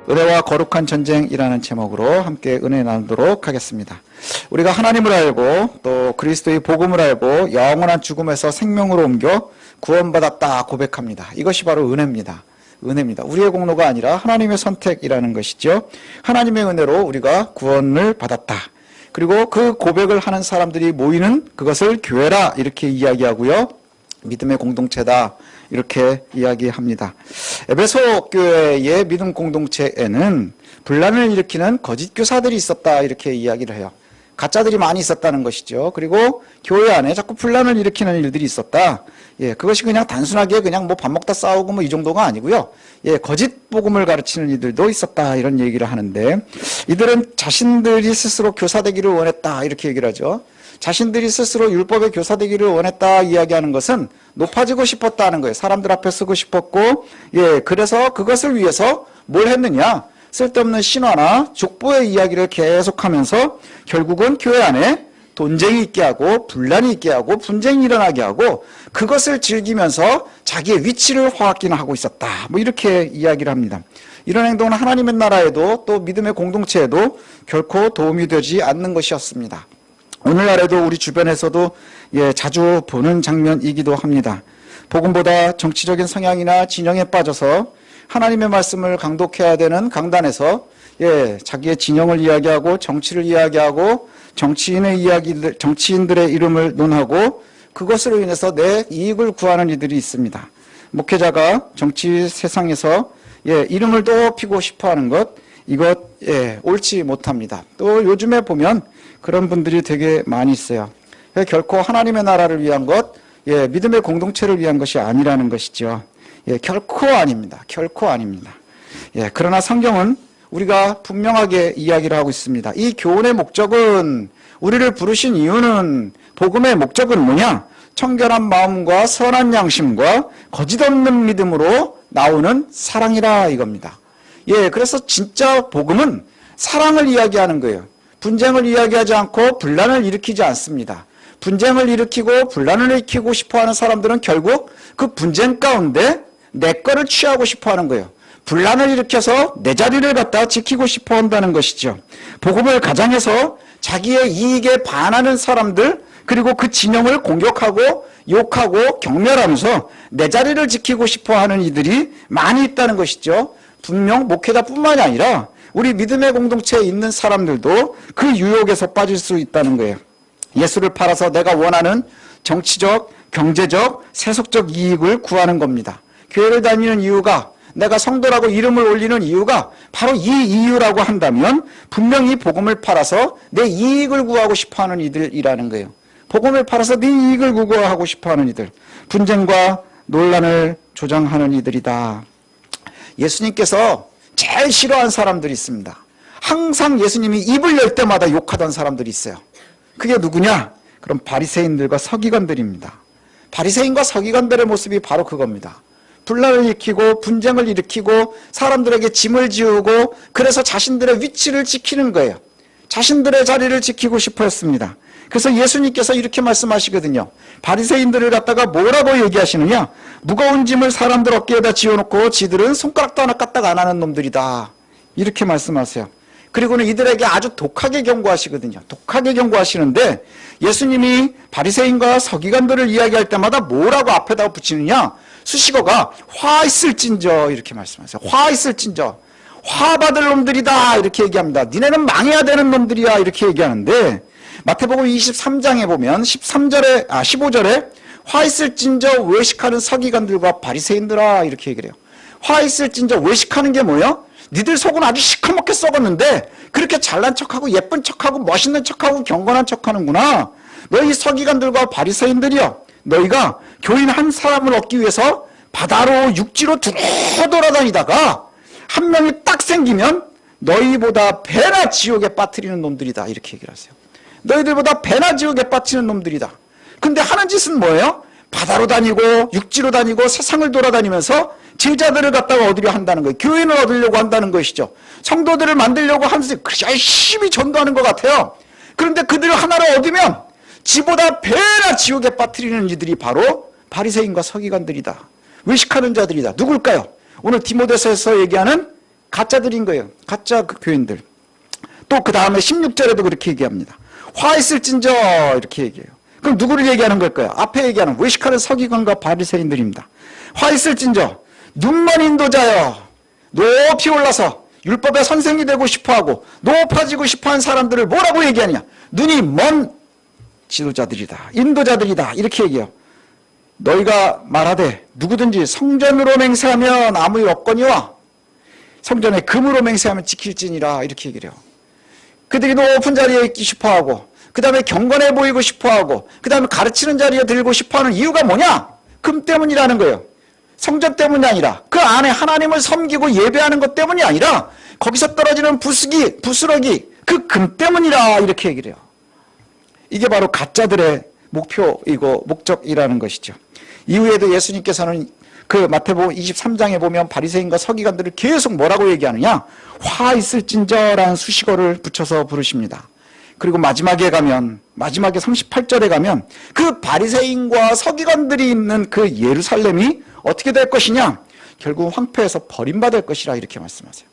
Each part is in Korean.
은혜와 거룩한 전쟁이라는 제목으로 함께 은혜 나누도록 하겠습니다. 우리가 하나님을 알고 또 그리스도의 복음을 알고 영원한 죽음에서 생명으로 옮겨 구원받았다 고백합니다. 이것이 바로 은혜입니다. 은혜입니다. 우리의 공로가 아니라 하나님의 선택이라는 것이죠. 하나님의 은혜로 우리가 구원을 받았다. 그리고 그 고백을 하는 사람들이 모이는 그것을 교회라 이렇게 이야기하고요. 믿음의 공동체다 이렇게 이야기합니다. 에베소 교회의 믿음 공동체에는 분란을 일으키는 거짓 교사들이 있었다 이렇게 이야기를 해요. 가짜들이 많이 있었다는 것이죠. 그리고 교회 안에 자꾸 분란을 일으키는 일들이 있었다. 그것이 그냥 단순하게 그냥 뭐 밥 먹다 싸우고 뭐 이 정도가 아니고요. 거짓 복음을 가르치는 이들도 있었다 이런 얘기를 하는데, 이들은 자신들이 스스로 교사되기를 원했다 이렇게 얘기를 하죠. 자신들이 스스로 율법의 교사되기를 원했다 이야기하는 것은 높아지고 싶었다는 거예요. 사람들 앞에 서고 싶었고, 그래서 그것을 위해서 뭘 했느냐? 쓸데없는 신화나 족보의 이야기를 계속하면서 결국은 교회 안에 돈쟁이 있게 하고 분란이 있게 하고 분쟁이 일어나게 하고 그것을 즐기면서 자기의 위치를 확인하고 있었다. 뭐 이렇게 이야기를 합니다. 이런 행동은 하나님의 나라에도 또 믿음의 공동체에도 결코 도움이 되지 않는 것이었습니다. 오늘날에도 우리 주변에서도 자주 보는 장면이기도 합니다. 복음보다 정치적인 성향이나 진영에 빠져서 하나님의 말씀을 강독해야 되는 강단에서 자기의 진영을 이야기하고 정치를 이야기하고 정치인들의 이름을 논하고 그것으로 인해서 내 이익을 구하는 이들이 있습니다. 목회자가 정치 세상에서 이름을 높이고 싶어하는 것, 이것 옳지 못합니다. 또 요즘에 보면 그런 분들이 되게 많이 있어요. 결코 하나님의 나라를 위한 것, 믿음의 공동체를 위한 것이 아니라는 것이죠. 결코 아닙니다. 결코 아닙니다. 그러나 성경은 우리가 분명하게 이야기를 하고 있습니다. 이 교훈의 목적은, 우리를 부르신 이유는, 복음의 목적은 뭐냐? 청결한 마음과 선한 양심과 거짓 없는 믿음으로 나오는 사랑이라 이겁니다. 그래서 진짜 복음은 사랑을 이야기하는 거예요. 분쟁을 이야기하지 않고 분란을 일으키지 않습니다. 분쟁을 일으키고 분란을 일으키고 싶어하는 사람들은 결국 그 분쟁 가운데 내 거를 취하고 싶어하는 거예요. 분란을 일으켜서 내 자리를 갖다 지키고 싶어 한다는 것이죠. 복음을 가장해서 자기의 이익에 반하는 사람들, 그리고 그 진영을 공격하고 욕하고 경멸하면서 내 자리를 지키고 싶어 하는 이들이 많이 있다는 것이죠. 분명 목회자뿐만이 아니라 우리 믿음의 공동체에 있는 사람들도 그 유혹에서 빠질 수 있다는 거예요. 예수를 팔아서 내가 원하는 정치적, 경제적, 세속적 이익을 구하는 겁니다. 교회를 다니는 이유가, 내가 성도라고 이름을 올리는 이유가 바로 이 이유라고 한다면 분명히 복음을 팔아서 내 이익을 구하고 싶어하는 이들이라는 거예요. 복음을 팔아서 네 이익을 구하고 싶어하는 이들, 분쟁과 논란을 조장하는 이들이다. 예수님께서 제일 싫어하는 사람들이 있습니다. 항상 예수님이 입을 열 때마다 욕하던 사람들이 있어요. 그게 누구냐? 그럼 바리새인들과 서기관들입니다. 바리새인과 서기관들의 모습이 바로 그겁니다. 분란을 일으키고 분쟁을 일으키고 사람들에게 짐을 지우고 그래서 자신들의 위치를 지키는 거예요. 자신들의 자리를 지키고 싶어 했습니다. 그래서 예수님께서 이렇게 말씀하시거든요. 바리새인들을 갖다가 뭐라고 얘기하시느냐? 무거운 짐을 사람들 어깨에다 지어놓고 지들은 손가락도 하나 까딱 안 하는 놈들이다. 이렇게 말씀하세요. 그리고는 이들에게 아주 독하게 경고하시거든요. 독하게 경고하시는데 예수님이 바리새인과 서기관들을 이야기할 때마다 뭐라고 앞에다 붙이느냐? 수식어가 화 있을진저 이렇게 말씀하세요. 화 있을진저. 화 받을 놈들이다 이렇게 얘기합니다. 니네는 망해야 되는 놈들이야 이렇게 얘기하는데, 마태복음 23장에 보면 15절에 화 있을진저 외식하는 서기관들과 바리새인들아 이렇게 얘기를 해요. 화 있을진저 외식하는 게 뭐예요? 니들 속은 아주 시커멓게 썩었는데 그렇게 잘난 척하고 예쁜 척하고 멋있는 척하고 경건한 척하는구나. 너희 서기관들과 바리새인들이여, 너희가 교인 한 사람을 얻기 위해서 바다로 육지로 돌아다니다가 한 명이 딱 생기면 너희보다 배나 지옥에 빠뜨리는 놈들이다 이렇게 얘기를 하세요. 너희들보다 배나 지옥에 빠뜨리는 놈들이다. 근데 하는 짓은 뭐예요? 바다로 다니고 육지로 다니고 세상을 돌아다니면서 제자들을 갖다가 얻으려 한다는 거예요. 교인을 얻으려고 한다는 것이죠. 성도들을 만들려고 하면서 열심히 전도하는 것 같아요. 그런데 그들을 하나로 얻으면 지보다 배나 지옥에 빠뜨리는 이들이 바로 바리새인과 서기관들이다. 외식하는 자들이다. 누굴까요? 오늘 디모데서에서 얘기하는 가짜들인 거예요. 가짜 그 교인들. 또 그 다음에 16절에도 그렇게 얘기합니다. 화 있을진저 이렇게 얘기해요. 그럼 누구를 얘기하는 걸까요? 앞에 얘기하는 외식하는 서기관과 바리새인들입니다. 화 있을진저 눈먼 인도자여 높이 올라서 율법의 선생이 되고 싶어하고 높아지고 싶어하는 사람들을 뭐라고 얘기하냐? 눈이 먼 지도자들이다. 인도자들이다. 이렇게 얘기해요. 너희가 말하되 누구든지 성전으로 맹세하면 아무 일 없거니와 성전에 금으로 맹세하면 지킬지니라 이렇게 얘기를 해요. 그들이 높은 자리에 있기 싶어하고 그 다음에 경건해 보이고 싶어하고 그 다음에 가르치는 자리에 들고 싶어하는 이유가 뭐냐? 금 때문이라는 거예요. 성전 때문이 아니라 그 안에 하나님을 섬기고 예배하는 것 때문이 아니라 거기서 떨어지는 부스러기 그 금 때문이라 이렇게 얘기를 해요. 이게 바로 가짜들의 목표이고 목적이라는 것이죠. 이후에도 예수님께서는 그 마태복음 23장에 보면 바리새인과 서기관들을 계속 뭐라고 얘기하느냐? 화 있을진저라는 수식어를 붙여서 부르십니다. 그리고 마지막에 38절에 가면 그 바리새인과 서기관들이 있는 그 예루살렘이 어떻게 될 것이냐? 결국 황폐해서 버림받을 것이라 이렇게 말씀하세요.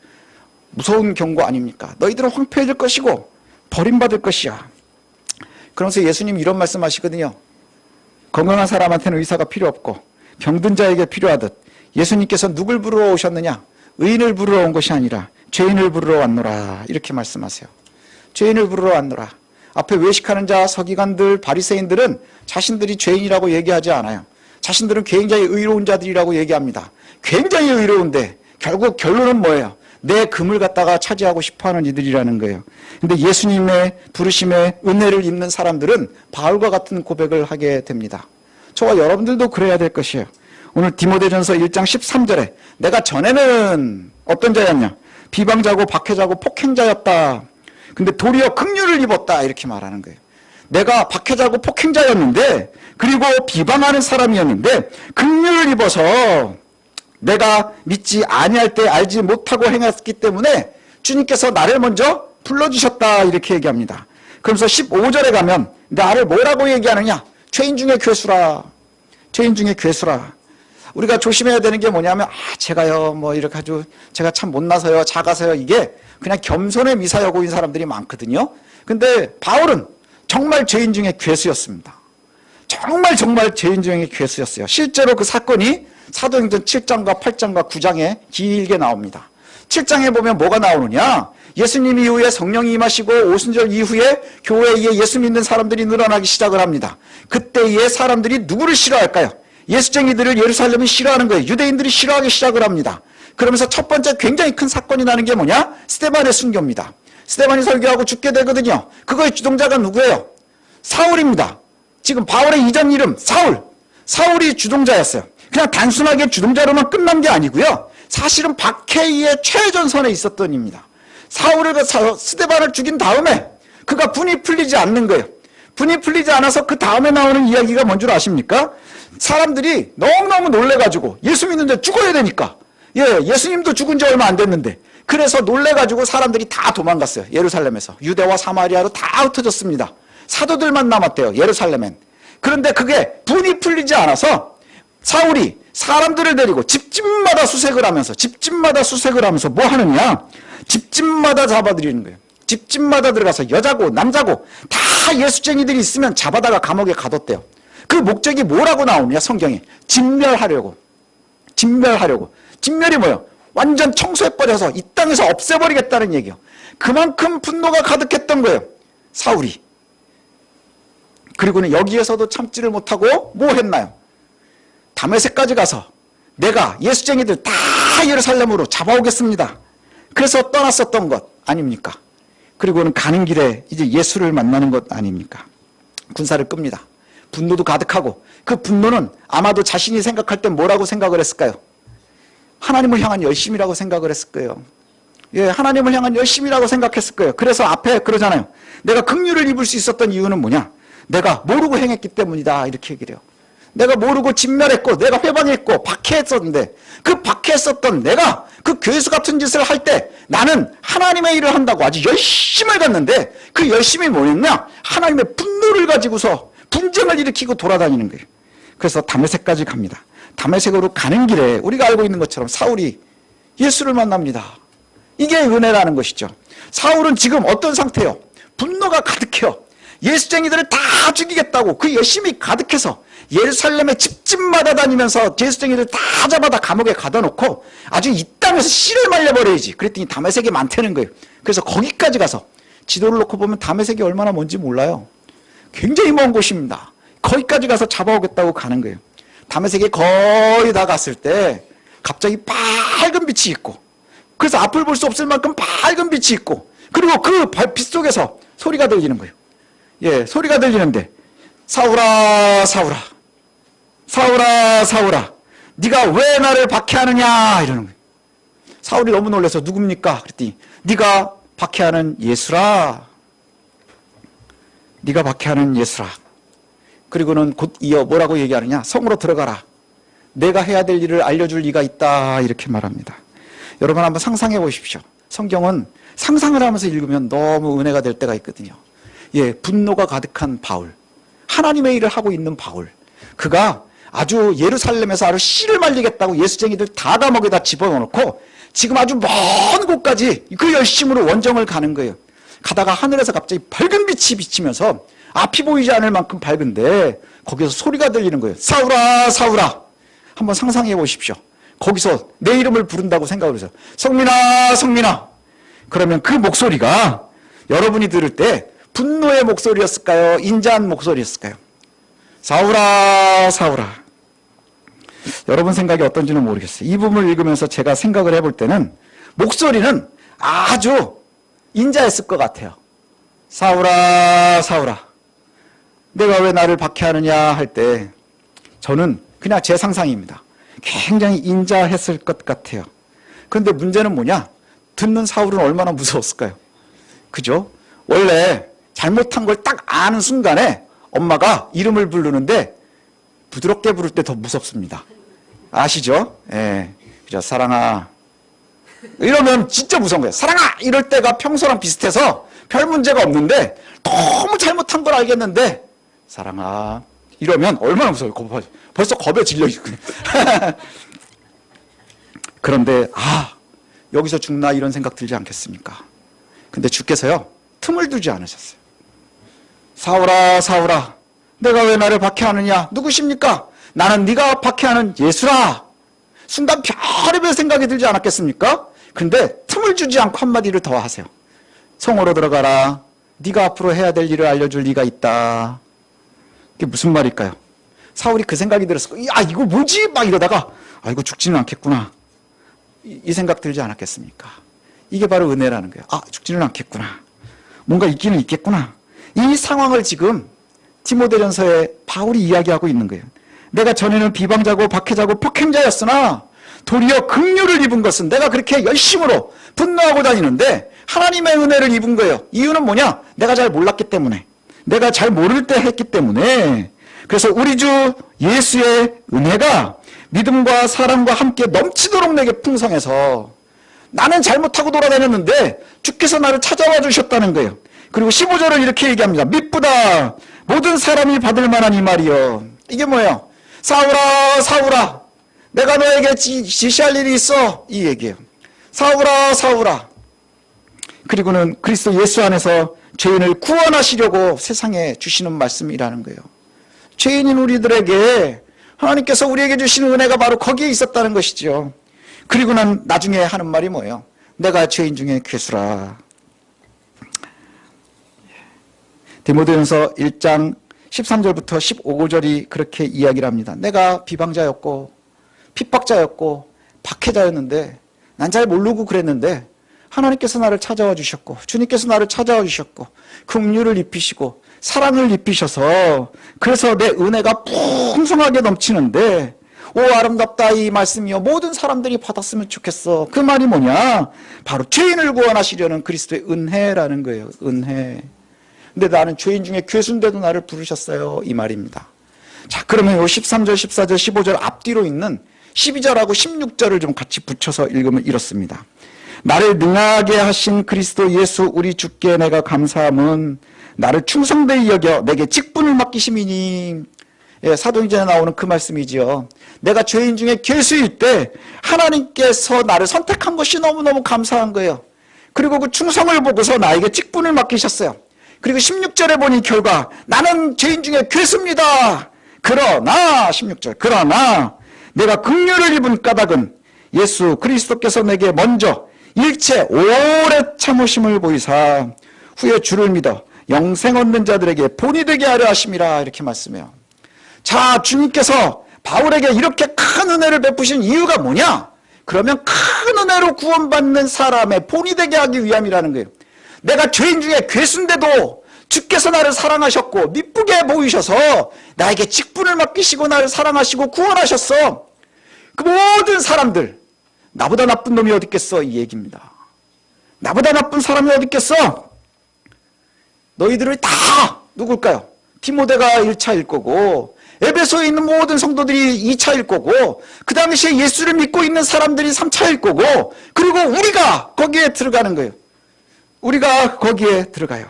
무서운 경고 아닙니까? 너희들은 황폐해질 것이고 버림받을 것이야. 그러면서 예수님이 이런 말씀하시거든요. 건강한 사람한테는 의사가 필요 없고 병든 자에게 필요하듯 예수님께서 누굴 부르러 오셨느냐? 의인을 부르러 온 것이 아니라 죄인을 부르러 왔노라 이렇게 말씀하세요. 죄인을 부르러 왔노라. 앞에 외식하는 자, 서기관들, 바리새인들은 자신들이 죄인이라고 얘기하지 않아요. 자신들은 굉장히 의로운 자들이라고 얘기합니다. 굉장히 의로운데 결국 결론은 뭐예요? 내 금을 갖다가 차지하고 싶어하는 이들이라는 거예요. 근데 예수님의 부르심에 은혜를 입는 사람들은 바울과 같은 고백을 하게 됩니다. 저와 여러분들도 그래야 될 것이에요. 오늘 디모데전서 1장 13절에 내가 전에는 어떤 자였냐? 비방자고 박해자고 폭행자였다. 근데 도리어 긍휼을 입었다 이렇게 말하는 거예요. 내가 박해자고 폭행자였는데 그리고 비방하는 사람이었는데 긍휼을 입어서 내가 믿지 아니할 때 알지 못하고 행했기 때문에 주님께서 나를 먼저 불러주셨다 이렇게 얘기합니다. 그러면서 15절에 가면 나를 뭐라고 얘기하느냐? 죄인 중에 괴수라. 죄인 중에 괴수라. 우리가 조심해야 되는 게 뭐냐면 제가요 뭐 이렇게 아주 제가 참 못나서요 작아서요 이게 그냥 겸손의 미사여고인 사람들이 많거든요. 근데 바울은 정말 죄인 중에 괴수였습니다. 정말 죄인 중에 괴수였어요. 실제로 그 사건이 사도행전 7장과 8장과 9장에 길게 나옵니다. 7장에 보면 뭐가 나오느냐? 예수님 이후에 성령이 임하시고 오순절 이후에 교회에 예수 믿는 사람들이 늘어나기 시작을 합니다. 그때의 사람들이 누구를 싫어할까요? 예수쟁이들을 예루살렘이 싫어하는 거예요. 유대인들이 싫어하기 시작을 합니다. 그러면서 첫 번째 굉장히 큰 사건이 나는 게 뭐냐? 스데반의 순교입니다. 스데반이 설교하고 죽게 되거든요. 그거의 주동자가 누구예요? 사울입니다. 지금 바울의 이전 이름 사울이 주동자였어요. 그냥 단순하게 주동자로만 끝난 게 아니고요. 사실은 박해의 최전선에 있었던 입니다. 사울을 스데반을 죽인 다음에 그가 분이 풀리지 않는 거예요. 분이 풀리지 않아서 그 다음에 나오는 이야기가 뭔 줄 아십니까? 사람들이 너무너무 놀래가지고 예수 믿는데 죽어야 되니까 예수님도 죽은 지 얼마 안 됐는데 그래서 놀래가지고 사람들이 다 도망갔어요. 예루살렘에서 유대와 사마리아로 다 흩어졌습니다. 사도들만 남았대요. 예루살렘엔. 그런데 그게 분이 풀리지 않아서 사울이 사람들을 데리고 집집마다 수색을 하면서 뭐 하느냐? 집집마다 잡아들이는 거예요. 집집마다 들어가서 여자고 남자고 다 예수쟁이들이 있으면 잡아다가 감옥에 가뒀대요. 그 목적이 뭐라고 나오느냐 성경에? 진멸하려고. 진멸이 뭐예요? 완전 청소해버려서 이 땅에서 없애버리겠다는 얘기예요. 그만큼 분노가 가득했던 거예요. 사울이. 그리고는 여기에서도 참지를 못하고 뭐 했나요? 다메섹까지 가서 내가 예수쟁이들 다 예루살렘으로 잡아오겠습니다. 그래서 떠났었던 것 아닙니까? 그리고는 가는 길에 이제 예수를 만나는 것 아닙니까? 군사를 끕니다. 분노도 가득하고 그 분노는 아마도 자신이 생각할 땐 뭐라고 생각을 했을까요? 하나님을 향한 열심이라고 생각을 했을 거예요. 하나님을 향한 열심이라고 생각했을 거예요. 그래서 앞에 그러잖아요. 내가 긍휼을 입을 수 있었던 이유는 뭐냐? 내가 모르고 행했기 때문이다 이렇게 얘기를 해요. 내가 모르고 진멸했고 내가 회방했고 박해했었는데 그 박해했었던 내가 그 괴수 같은 짓을 할 때 나는 하나님의 일을 한다고 아주 열심을 갔는데 그 열심이 뭐였냐? 하나님의 분노를 가지고서 분쟁을 일으키고 돌아다니는 거예요. 그래서 다메섹까지 갑니다. 다메섹으로 가는 길에 우리가 알고 있는 것처럼 사울이 예수를 만납니다. 이게 은혜라는 것이죠. 사울은 지금 어떤 상태요? 분노가 가득해요. 예수쟁이들을 다 죽이겠다고 그 열심히 가득해서 예루살렘의 집집마다 다니면서 예수쟁이들 다 잡아다 감옥에 가둬놓고 아주 이 땅에서 씨를 말려버려야지. 그랬더니 다메섹이 많다는 거예요. 그래서 거기까지 가서 지도를 놓고 보면 다메섹이 얼마나 먼지 몰라요. 굉장히 먼 곳입니다. 거기까지 가서 잡아오겠다고 가는 거예요. 다메섹이 거의 다 갔을 때 갑자기 밝은 빛이 있고, 그래서 앞을 볼 수 없을 만큼 밝은 빛이 있고, 그리고 그 빛 속에서 소리가 들리는 거예요. 예, 소리가 들리는데 사울아 사울아 사울아 사울아 네가 왜 나를 박해하느냐 이러는 거예요. 사울이 너무 놀라서 누굽니까? 그랬더니 네가 박해하는 예수라. 네가 박해하는 예수라. 그리고는 곧 이어 뭐라고 얘기하느냐? 성으로 들어가라. 내가 해야 될 일을 알려줄 이가 있다. 이렇게 말합니다. 여러분 한번 상상해 보십시오. 성경은 상상을 하면서 읽으면 너무 은혜가 될 때가 있거든요. 예, 분노가 가득한 바울, 하나님의 일을 하고 있는 바울, 그가 아주 예루살렘에서 아주 씨를 말리겠다고 예수쟁이들 다 감옥에다 집어넣고 지금 아주 먼 곳까지 그 열심으로 원정을 가는 거예요. 가다가 하늘에서 갑자기 밝은 빛이 비치면서 앞이 보이지 않을 만큼 밝은데 거기서 소리가 들리는 거예요. 사울아 사울아. 한번 상상해 보십시오. 거기서 내 이름을 부른다고 생각을 해서 성민아 성민아. 그러면 그 목소리가 여러분이 들을 때 분노의 목소리였을까요? 인자한 목소리였을까요? 사울아 사울아. 여러분 생각이 어떤지는 모르겠어요. 이 부분을 읽으면서 제가 생각을 해볼 때는 목소리는 아주 인자했을 것 같아요. 사울아 사울아 내가 왜 나를 박해하느냐 할 때 저는 그냥 제 상상입니다. 굉장히 인자했을 것 같아요. 그런데 문제는 뭐냐? 듣는 사울은 얼마나 무서웠을까요? 그죠? 원래 잘못한 걸 딱 아는 순간에 엄마가 이름을 부르는데 부드럽게 부를 때 더 무섭습니다. 아시죠? 예. 그죠? 사랑아. 이러면 진짜 무서운 거예요. 사랑아! 이럴 때가 평소랑 비슷해서 별 문제가 없는데 너무 잘못한 걸 알겠는데 사랑아. 이러면 얼마나 무서워요. 벌써 겁에 질려있거든요. 그런데 여기서 죽나 이런 생각 들지 않겠습니까? 근데 주께서요. 틈을 두지 않으셨어요. 사울아 사울아 내가 왜 나를 박해하느냐? 누구십니까? 나는 네가 박해하는 예수라. 순간 별의별 생각이 들지 않았겠습니까? 근데 틈을 주지 않고 한마디를 더 하세요. 성으로 들어가라. 네가 앞으로 해야 될 일을 알려줄 리가 있다. 이게 무슨 말일까요? 사울이 그 생각이 들었을 거예요. 이거 뭐지? 막 이러다가 이거 죽지는 않겠구나. 이 생각 들지 않았겠습니까? 이게 바로 은혜라는 거예요. 죽지는 않겠구나. 뭔가 있기는 있겠구나. 이 상황을 지금 디모데전서에 바울이 이야기하고 있는 거예요. 내가 전에는 비방자고 박해자고 폭행자였으나 도리어 긍휼을 입은 것은 내가 그렇게 열심으로 분노하고 다니는데 하나님의 은혜를 입은 거예요. 이유는 뭐냐? 내가 잘 몰랐기 때문에, 내가 잘 모를 때 했기 때문에. 그래서 우리 주 예수의 은혜가 믿음과 사랑과 함께 넘치도록 내게 풍성해서 나는 잘못하고 돌아다녔는데 주께서 나를 찾아와 주셨다는 거예요. 그리고 15절을 이렇게 얘기합니다. 미쁘다 모든 사람이 받을 만한 이 말이요. 이게 뭐예요? 사울아 사울아 내가 너에게 지시할 일이 있어. 이 얘기예요. 사울아 사울아. 그리고는 그리스도 예수 안에서 죄인을 구원하시려고 세상에 주시는 말씀이라는 거예요. 죄인인 우리들에게 하나님께서 우리에게 주시는 은혜가 바로 거기에 있었다는 것이죠. 그리고 난 나중에 하는 말이 뭐예요? 내가 죄인 중에 괴수라. 디모데전서 1장 13절부터 15절이 그렇게 이야기를 합니다. 내가 비방자였고 핍박자였고 박해자였는데 난 잘 모르고 그랬는데 하나님께서 나를 찾아와 주셨고 주님께서 나를 찾아와 주셨고 긍휼을 입히시고 사랑을 입히셔서 그래서 내 은혜가 풍성하게 넘치는데 오 아름답다 이 말씀이요 모든 사람들이 받았으면 좋겠어. 그 말이 뭐냐? 바로 죄인을 구원하시려는 그리스도의 은혜라는 거예요. 은혜. 근데 나는 죄인 중에 괴수인데도 나를 부르셨어요. 이 말입니다. 자, 그러면 요 13절, 14절, 15절 앞뒤로 있는 12절하고 16절을 좀 같이 붙여서 읽으면 이렇습니다. 나를 능하게 하신 그리스도 예수 우리 주께 내가 감사함은 나를 충성되이 여겨 내게 직분을 맡기심이니. 예, 사도행전에 나오는 그 말씀이지요. 내가 죄인 중에 괴수일 때 하나님께서 나를 선택한 것이 너무너무 감사한 거예요. 그리고 그 충성을 보고서 나에게 직분을 맡기셨어요. 그리고 16절에 보니 결과 나는 죄인 중에 괴수입니다. 그러나 16절 그러나 내가 긍휼을 입은 까닭은 예수 그리스도께서 내게 먼저 일체 오래 참으심을 보이사 후에 주를 믿어 영생 얻는 자들에게 본이 되게 하려 하심이라 이렇게 말씀해요. 자, 주님께서 바울에게 이렇게 큰 은혜를 베푸신 이유가 뭐냐? 그러면 큰 은혜로 구원받는 사람의 본이 되게 하기 위함이라는 거예요. 내가 죄인 중에 괴수인데도 주께서 나를 사랑하셨고 미쁘게 보이셔서 나에게 직분을 맡기시고 나를 사랑하시고 구원하셨어. 그 모든 사람들, 나보다 나쁜 놈이 어디 있겠어? 이 얘기입니다. 나보다 나쁜 사람이 어디 있겠어? 너희들을 다 누굴까요? 디모데가 1차일 거고 에베소에 있는 모든 성도들이 2차일 거고 그 당시에 예수를 믿고 있는 사람들이 3차일 거고 그리고 우리가 거기에 들어가는 거예요. 우리가 거기에 들어가요.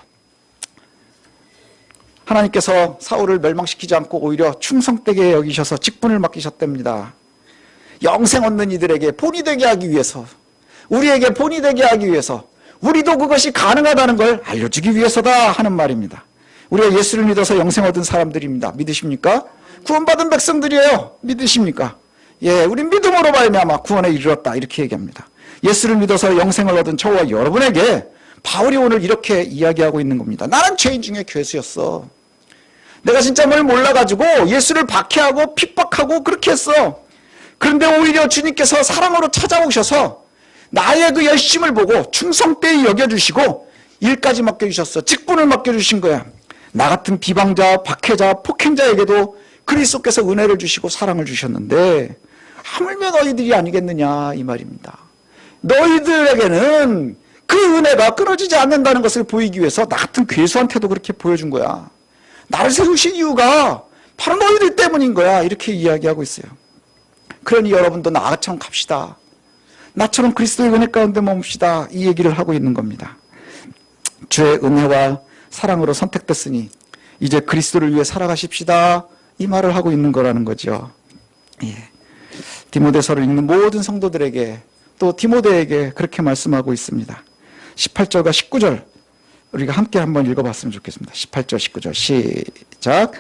하나님께서 사울을 멸망시키지 않고 오히려 충성되게 여기셔서 직분을 맡기셨답니다. 영생 얻는 이들에게 본이 되게 하기 위해서, 우리에게 본이 되게 하기 위해서, 우리도 그것이 가능하다는 걸 알려주기 위해서다 하는 말입니다. 우리가 예수를 믿어서 영생 얻은 사람들입니다. 믿으십니까? 구원받은 백성들이에요. 믿으십니까? 예, 우린 믿음으로 말미암아 구원에 이르렀다 이렇게 얘기합니다. 예수를 믿어서 영생을 얻은 저와 여러분에게 바울이 오늘 이렇게 이야기하고 있는 겁니다. 나는 죄인 중에 괴수였어. 내가 진짜 뭘 몰라가지고 예수를 박해하고 핍박하고 그렇게 했어. 그런데 오히려 주님께서 사랑으로 찾아오셔서 나의 그 열심을 보고 충성되이 여겨주시고 일까지 맡겨주셨어. 직분을 맡겨주신 거야. 나 같은 비방자, 박해자, 폭행자에게도 그리스도께서 은혜를 주시고 사랑을 주셨는데 하물며 너희들이 아니겠느냐 이 말입니다. 너희들에게는 그 은혜가 끊어지지 않는다는 것을 보이기 위해서 나 같은 괴수한테도 그렇게 보여준 거야. 나를 세우신 이유가 바로 너희들 때문인 거야. 이렇게 이야기하고 있어요. 그러니 여러분도 나처럼 갑시다. 나처럼 그리스도의 은혜 가운데 머뭅시다. 이 얘기를 하고 있는 겁니다. 주의 은혜와 사랑으로 선택됐으니 이제 그리스도를 위해 살아가십시다. 이 말을 하고 있는 거라는 거죠. 예. 디모데서를 읽는 모든 성도들에게 또 디모데에게 그렇게 말씀하고 있습니다. 18절과 19절 우리가 함께 한번 읽어봤으면 좋겠습니다. 18절 19절 시작.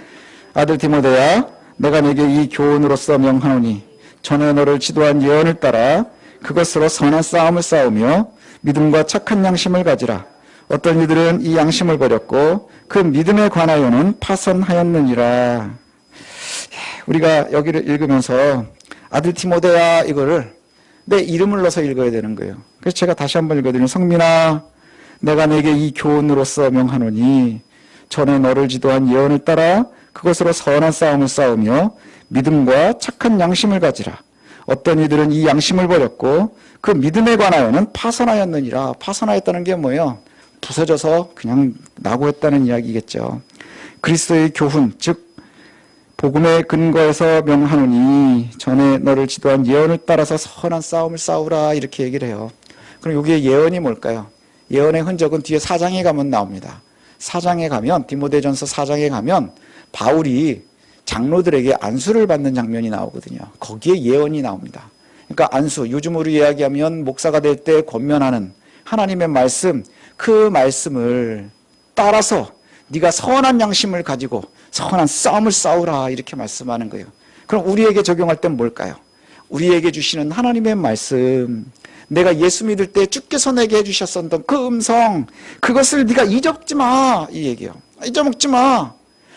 아들 디모데야 내가 네게 이 교훈으로서 명하노니 전에 너를 지도한 예언을 따라 그것으로 선한 싸움을 싸우며 믿음과 착한 양심을 가지라. 어떤 이들은 이 양심을 버렸고 그 믿음에 관하여는 파선하였느니라. 우리가 여기를 읽으면서 아들 디모데야 이거를 내 이름을 넣어서 읽어야 되는 거예요. 그래서 제가 다시 한번 읽어드리면 성민아 내가 내게 이 교훈으로서 명하노니 전에 너를 지도한 예언을 따라 그것으로 선한 싸움을 싸우며 믿음과 착한 양심을 가지라. 어떤 이들은 이 양심을 버렸고 그 믿음에 관하여는 파선하였느니라. 파선하였다는 게 뭐예요? 부서져서 그냥 낙오했다는 이야기겠죠. 그리스도의 교훈 즉 복음의 근거에서 명하노니 전에 너를 지도한 예언을 따라서 선한 싸움을 싸우라 이렇게 얘기를 해요. 그럼 여기에 예언이 뭘까요? 예언의 흔적은 뒤에 4장에 가면 나옵니다. 4장에 가면 디모데전서 4장에 가면 바울이 장로들에게 안수를 받는 장면이 나오거든요. 거기에 예언이 나옵니다. 그러니까 안수, 요즘 우리 이야기하면 목사가 될 때 권면하는 하나님의 말씀, 그 말씀을 따라서 네가 선한 양심을 가지고 선한 싸움을 싸우라 이렇게 말씀하는 거예요. 그럼 우리에게 적용할 땐 뭘까요? 우리에게 주시는 하나님의 말씀, 내가 예수 믿을 때 주께서 내게 해주셨었던 그 음성, 그것을 네가 잊어먹지 마 이 얘기예요. 잊어먹지 마.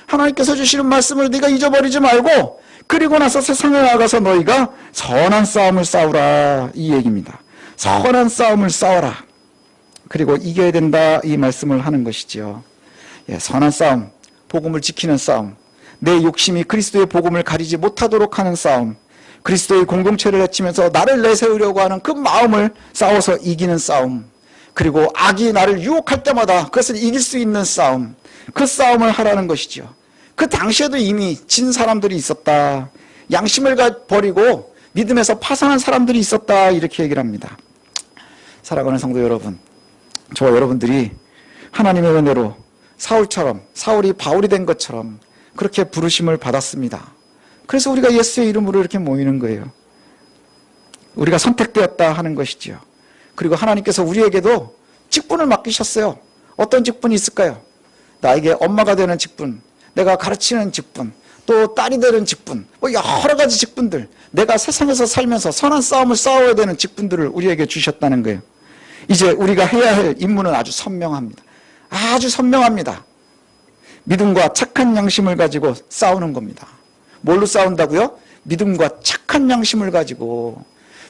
하나님께서 주시는 말씀을 네가 잊어버리지 말고 그리고 나서 세상에 나가서 너희가 선한 싸움을 싸우라 이 얘기입니다. 선한 싸움을 싸워라. 그리고 이겨야 된다 이 말씀을 하는 것이지요. 예, 선한 싸움, 복음을 지키는 싸움, 내 욕심이 그리스도의 복음을 가리지 못하도록 하는 싸움, 그리스도의 공동체를 해치면서 나를 내세우려고 하는 그 마음을 싸워서 이기는 싸움, 그리고 악이 나를 유혹할 때마다 그것을 이길 수 있는 싸움, 그 싸움을 하라는 것이죠. 그 당시에도 이미 진 사람들이 있었다. 양심을 버리고 믿음에서 파산한 사람들이 있었다. 이렇게 얘기를 합니다. 사랑하는 성도 여러분, 저와 여러분들이 하나님의 은혜로 사울처럼, 사울이 바울이 된 것처럼 그렇게 부르심을 받았습니다. 그래서 우리가 예수의 이름으로 이렇게 모이는 거예요. 우리가 선택되었다 하는 것이지요. 그리고 하나님께서 우리에게도 직분을 맡기셨어요. 어떤 직분이 있을까요? 나에게 엄마가 되는 직분, 내가 가르치는 직분, 또 딸이 되는 직분, 뭐 여러 가지 직분들, 내가 세상에서 살면서 선한 싸움을 싸워야 되는 직분들을 우리에게 주셨다는 거예요. 이제 우리가 해야 할 임무는 아주 선명합니다. 아주 선명합니다. 믿음과 착한 양심을 가지고 싸우는 겁니다. 뭘로 싸운다고요? 믿음과 착한 양심을 가지고,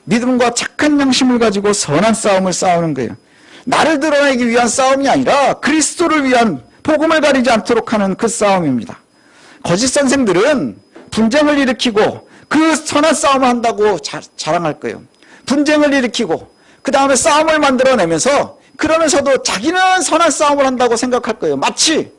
믿음과 착한 양심을 가지고 선한 싸움을 싸우는 거예요. 나를 드러내기 위한 싸움이 아니라 그리스도를 위한, 복음을 가리지 않도록 하는 그 싸움입니다. 거짓 선생들은 분쟁을 일으키고 그 선한 싸움을 한다고 자랑할 거예요. 분쟁을 일으키고 그 다음에 싸움을 만들어내면서 그러면서도 자기는 선한 싸움을 한다고 생각할 거예요. 마치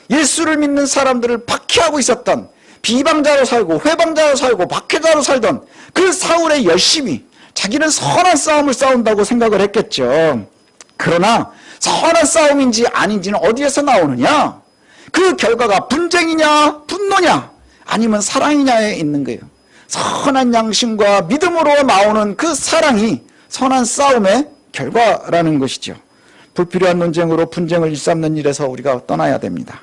예수를 믿는 사람들을 박해하고 있었던, 비방자로 살고 회방자로 살고 박해자로 살던 그 사울의 열심히 자기는 선한 싸움을 싸운다고 생각을 했겠죠. 그러나 선한 싸움인지 아닌지는 어디에서 나오느냐? 그 결과가 분쟁이냐 분노냐 아니면 사랑이냐에 있는 거예요. 선한 양심과 믿음으로 나오는 그 사랑이 선한 싸움의 결과라는 것이죠. 불필요한 논쟁으로 분쟁을 일삼는 일에서 우리가 떠나야 됩니다.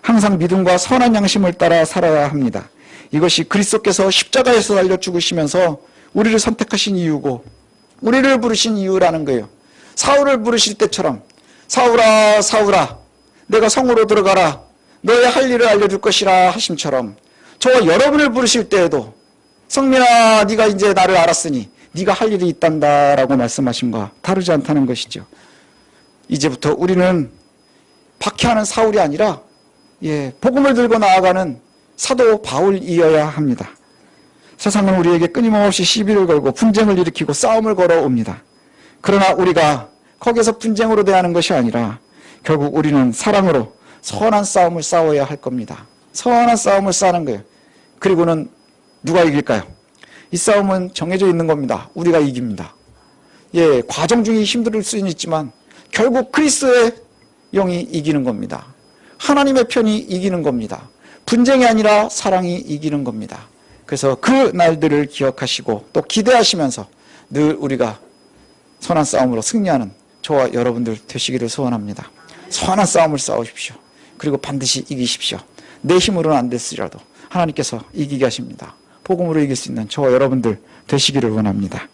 항상 믿음과 선한 양심을 따라 살아야 합니다. 이것이 그리스도께서 십자가에서 달려 죽으시면서 우리를 선택하신 이유고 우리를 부르신 이유라는 거예요. 사울을 부르실 때처럼 사울아 사울아 내가 성으로 들어가라 너의 할 일을 알려줄 것이라 하심처럼 저와 여러분을 부르실 때에도 성민아 네가 이제 나를 알았으니 네가 할 일이 있단다 라고 말씀하심과 다르지 않다는 것이죠. 이제부터 우리는 박해하는 사울이 아니라 복음을 들고 나아가는 사도 바울이어야 합니다. 세상은 우리에게 끊임없이 시비를 걸고 분쟁을 일으키고 싸움을 걸어옵니다. 그러나 우리가 거기에서 분쟁으로 대하는 것이 아니라 결국 우리는 사랑으로 선한 싸움을 싸워야 할 겁니다. 선한 싸움을 싸는 거예요. 그리고는 누가 이길까요? 이 싸움은 정해져 있는 겁니다. 우리가 이깁니다. 과정 중에 힘들 수는 있지만 결국 그리스도의 영이 이기는 겁니다. 하나님의 편이 이기는 겁니다. 분쟁이 아니라 사랑이 이기는 겁니다. 그래서 그 날들을 기억하시고 또 기대하시면서 늘 우리가 선한 싸움으로 승리하는 저와 여러분들 되시기를 소원합니다. 선한 싸움을 싸우십시오. 그리고 반드시 이기십시오. 내 힘으로는 안 됐으리라도 하나님께서 이기게 하십니다. 복음으로 이길 수 있는 저와 여러분들 되시기를 원합니다.